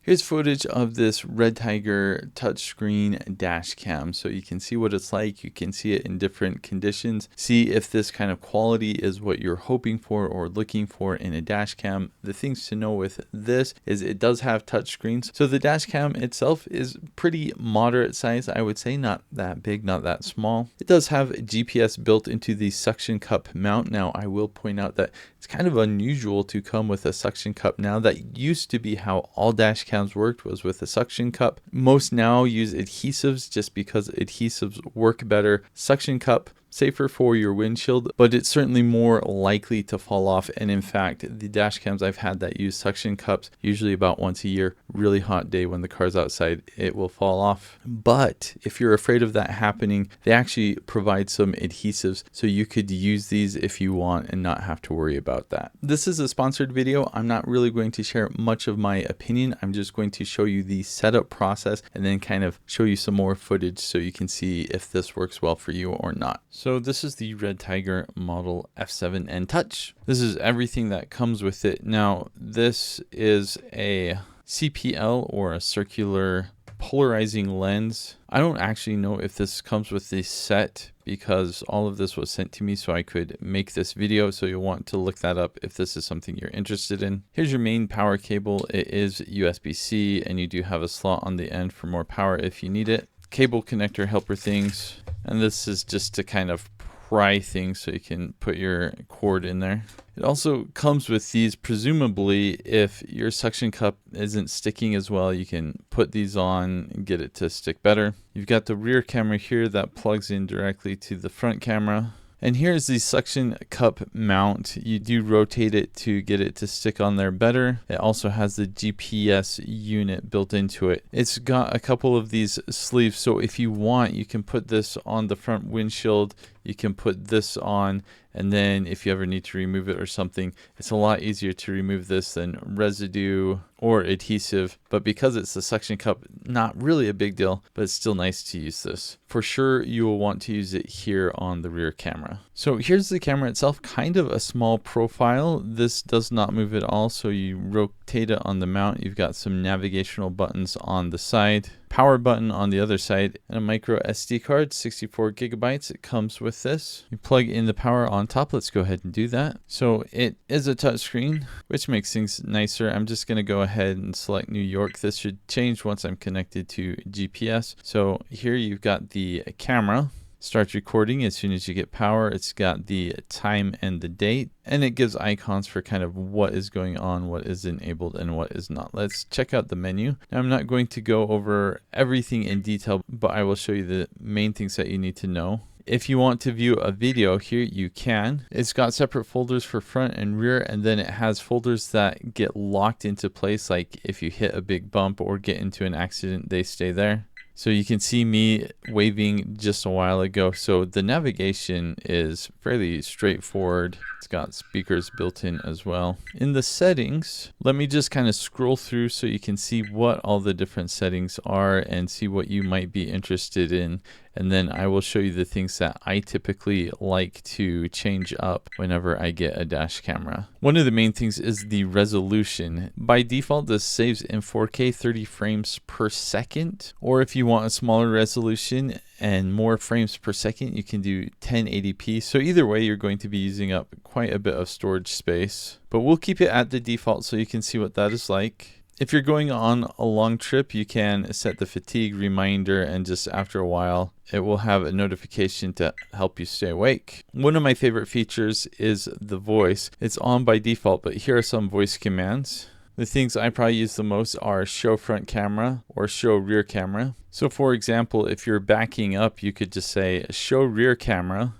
Here's footage of this REDTIGER touchscreen dash cam. So you can see what it's like. You can see it in different conditions. See if this kind of quality is what you're hoping for or looking for in a dash cam. The things to know with this is it does have touchscreens. So the dash cam itself is pretty moderate size, I would say, not that big, not that small. It does have GPS built into the suction cup mount. Now, I will point out that it's kind of unusual to come with a suction cup now. That used to be how all dash cams worked, was with a suction cup. Most now use adhesives just because adhesives work better. Suction cup, safer for your windshield, but it's certainly more likely to fall off. And in fact, the dash cams I've had that use suction cups, usually about once a year, really hot day when the car's outside, it will fall off. But if you're afraid of that happening, they actually provide some adhesives, so you could use these if you want and not have to worry about that. This is a sponsored video. I'm not really going to share much of my opinion. I'm just going to show you the setup process and then kind of show you some more footage so you can see if this works well for you or not. So this is the REDTIGER model F7N Touch. This is everything that comes with it. Now, this is a CPL, or a circular polarizing lens. I don't actually know if this comes with the set because all of this was sent to me so I could make this video. So you'll want to look that up if this is something you're interested in. Here's your main power cable. It is USB-C, and you do have a slot on the end for more power if you need it. Cable connector helper things. And this is just to kind of pry things so you can put your cord in there. It also comes with these. Presumably, if your suction cup isn't sticking as well, you can put these on and get it to stick better. You've got the rear camera here that plugs in directly to the front camera. And here's the suction cup mount. You do rotate it to get it to stick on there better. It also has the GPS unit built into it. It's got a couple of these sleeves, so if you want, you can put this on the front windshield. You can put this on, and then if you ever need to remove it or something, it's a lot easier to remove this than residue or adhesive. But because it's a suction cup, not really a big deal, but it's still nice to use this. For sure, you will want to use it here on the rear camera. So here's the camera itself, kind of a small profile. This does not move at all, so you rotate it on the mount. You've got some navigational buttons on the side, power button on the other side, and a micro SD card, 64 gigabytes. It comes with this. You plug in the power on top. Let's go ahead and do that. So it is a touchscreen, which makes things nicer. I'm just going to go ahead and select New York. This should change once I'm connected to GPS. So here you've got the camera. Start recording as soon as you get power. It's got the time and the date, and it gives icons for kind of what is going on, what is enabled, and what is not. Let's check out the menu. Now, I'm not going to go over everything in detail, but I will show you the main things that you need to know. If you want to view a video here, you can. It's got separate folders for front and rear, and then it has folders that get locked into place, like if you hit a big bump or get into an accident, they stay there. So you can see me waving just a while ago. So the navigation is fairly straightforward. It's got speakers built in as well. In the settings, let me just kind of scroll through so you can see what all the different settings are and see what you might be interested in. And then I will show you the things that I typically like to change up whenever I get a dash camera. One of the main things is the resolution. By default, this saves in 4K 30 frames per second. Or if you want a smaller resolution and more frames per second, you can do 1080p. So either way, you're going to be using up quite a bit of storage space. But we'll keep it at the default so you can see what that is like. If you're going on a long trip, you can set the fatigue reminder, and just after a while, it will have a notification to help you stay awake. One of my favorite features is the voice. It's on by default, but here are some voice commands. The things I probably use the most are show front camera or show rear camera. So for example, if you're backing up, you could just say show rear camera.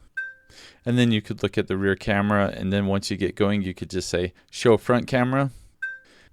And then you could look at the rear camera, and then once you get going, you could just say show front camera.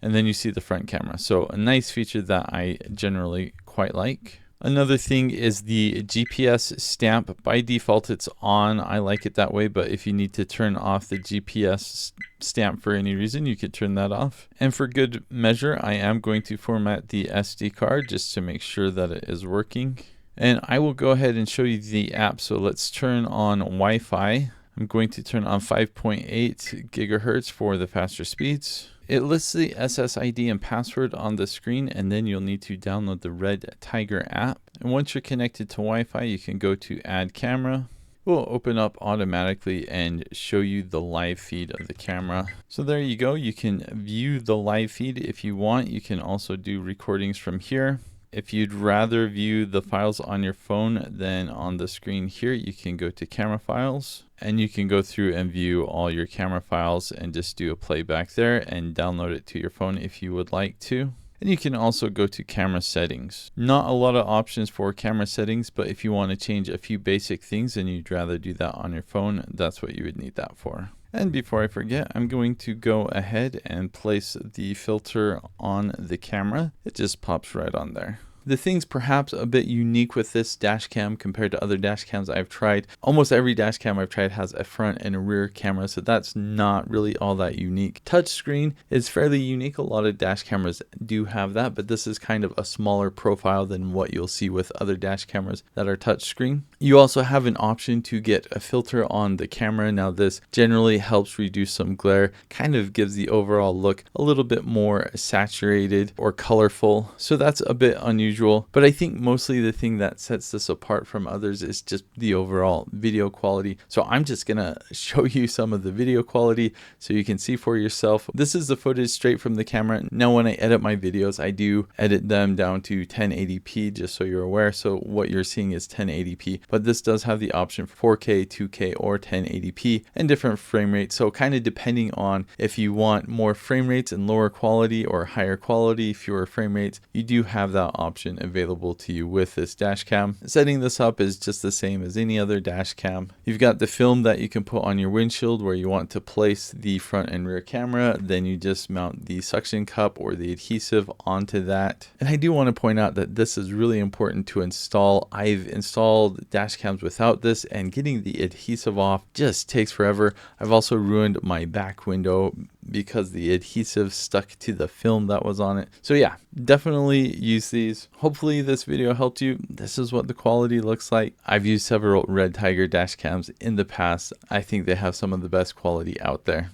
And then you see the front camera. So a nice feature that I generally quite like. Another thing is the GPS stamp. By default, it's on. I like it that way, but if you need to turn off the GPS stamp for any reason, you could turn that off. And for good measure, I am going to format the SD card just to make sure that it is working. And I will go ahead and show you the app. So let's turn on Wi-Fi. I'm going to turn on 5.8 gigahertz for the faster speeds. It lists the SSID and password on the screen, and then you'll need to download the REDTIGER app. And once you're connected to Wi-Fi, you can go to Add Camera. It will open up automatically and show you the live feed of the camera. So there you go. You can view the live feed if you want. You can also do recordings from here. If you'd rather view the files on your phone than on the screen here, you can go to Camera Files, and you can go through and view all your camera files and just do a playback there and download it to your phone if you would like to. And you can also go to camera settings. Not a lot of options for camera settings, but if you want to change a few basic things and you'd rather do that on your phone, that's what you would need that for. And before I forget, I'm going to go ahead and place the filter on the camera. It just pops right on there. The thing's perhaps a bit unique with this dash cam compared to other dash cams I've tried. Almost every dash cam I've tried has a front and a rear camera, so that's not really all that unique. Touchscreen is fairly unique. A lot of dash cameras do have that, but this is kind of a smaller profile than what you'll see with other dash cameras that are touchscreen. You also have an option to get a filter on the camera. Now this generally helps reduce some glare, kind of gives the overall look a little bit more saturated or colorful. So that's a bit unusual, but I think mostly the thing that sets this apart from others is just the overall video quality. So I'm just gonna show you some of the video quality so you can see for yourself. This is the footage straight from the camera. Now when I edit my videos, I do edit them down to 1080p just so you're aware. So what you're seeing is 1080p. But this does have the option for 4K, 2K, or 1080p and different frame rates. So kind of depending on if you want more frame rates and lower quality or higher quality, fewer frame rates, you do have that option available to you with this dash cam. Setting this up is just the same as any other dash cam. You've got the film that you can put on your windshield where you want to place the front and rear camera. Then you just mount the suction cup or the adhesive onto that. And I do want to point out that this is really important to install. I've installed dash cams without this, and getting the adhesive off just takes forever. I've also ruined my back window because the adhesive stuck to the film that was on it. So yeah, definitely use these. Hopefully this video helped you. This is what the quality looks like. I've used several REDTIGER dash cams in the past. I think they have some of the best quality out there.